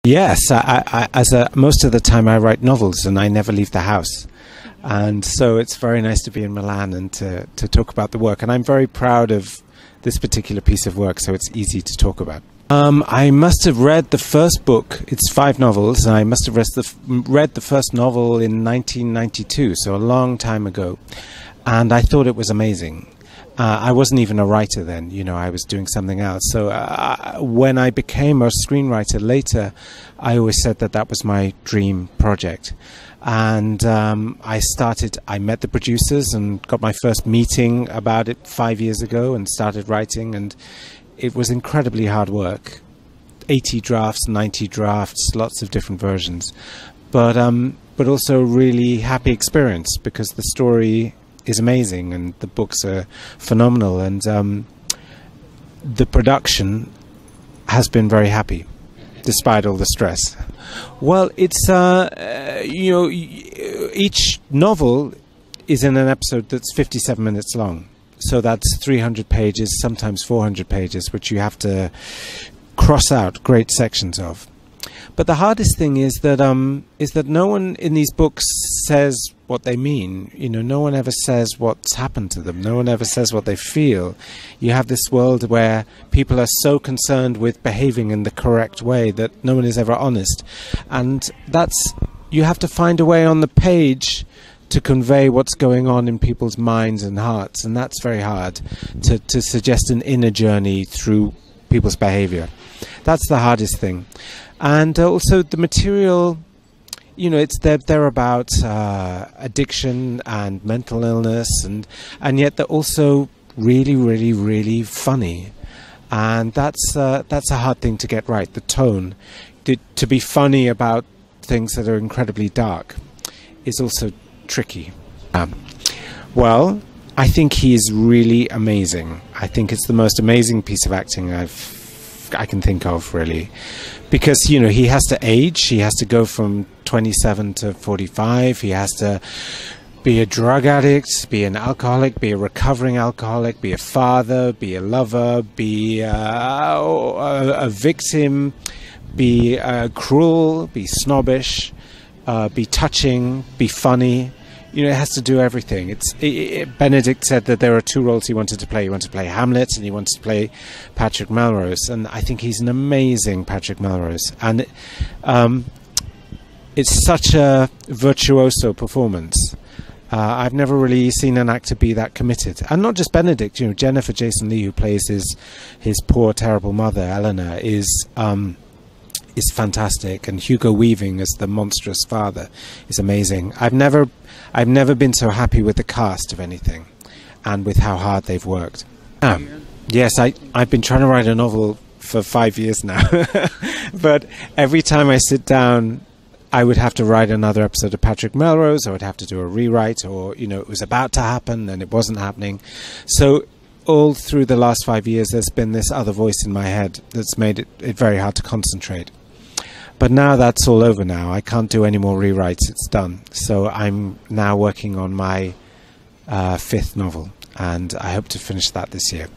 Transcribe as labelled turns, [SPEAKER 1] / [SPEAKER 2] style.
[SPEAKER 1] Yes, most of the time I write novels and I never leave the house. And so it's very nice to be in Milan and to talk about the work. And I'm very proud of this particular piece of work, so it's easy to talk about. I must have read the first book. It's 5 novels. I must have read the first novel in 1992, so a long time ago. And I thought it was amazing. I wasn't even a writer then, you know, I was doing something else. So when I became a screenwriter later, I always said that that was my dream project. And I met the producers and got my first meeting about it 5 years ago and started writing, and it was incredibly hard work. 80 drafts, 90 drafts, lots of different versions. But also a really happy experience because the story is amazing and the books are phenomenal, and the production has been very happy despite all the stress. Well, it's you know, each novel is in an episode that's 57 minutes long, so that's 300 pages, sometimes 400 pages, which you have to cross out great sections of. But the hardest thing is that no one in these books says what they mean. You know, no one ever says what's happened to them. No one ever says what they feel. You have this world where people are so concerned with behaving in the correct way that no one is ever honest. And you have to find a way on the page to convey what's going on in people's minds and hearts. And that's very hard, to suggest an inner journey through people's behavior. That's the hardest thing. And also the material, you know, they're about addiction and mental illness, and yet they're also really, really, really funny. And that's a hard thing to get right, the tone. To be funny about things that are incredibly dark is also tricky. Well, I think he is really amazing. I think it's the most amazing piece of acting I can think of, really, because, you know, he has to age. He has to go from 27 to 45. He has to be a drug addict, be an alcoholic, be a recovering alcoholic, be a father, be a lover, be a victim, be cruel, be snobbish, be touching, be funny. You know, it has to do everything. Benedict said that there are 2 roles he wanted to play. He wanted to play Hamlet and he wanted to play Patrick Melrose. And I think he's an amazing Patrick Melrose. And it's such a virtuoso performance. I've never really seen an actor be that committed. And not just Benedict, you know, Jennifer Jason Leigh, who plays his poor, terrible mother, Eleanor, is fantastic, and Hugo Weaving as the monstrous father is amazing. I've never been so happy with the cast of anything, and with how hard they've worked. Yes, I've been trying to write a novel for 5 years now, but every time I sit down, I would have to write another episode of Patrick Melrose, or I would have to do a rewrite, or, you know, it was about to happen and it wasn't happening. So all through the last 5 years, there's been this other voice in my head that's made it very hard to concentrate. But now that's all over now. I can't do any more rewrites. It's done. So I'm now working on my 5th novel, and I hope to finish that this year.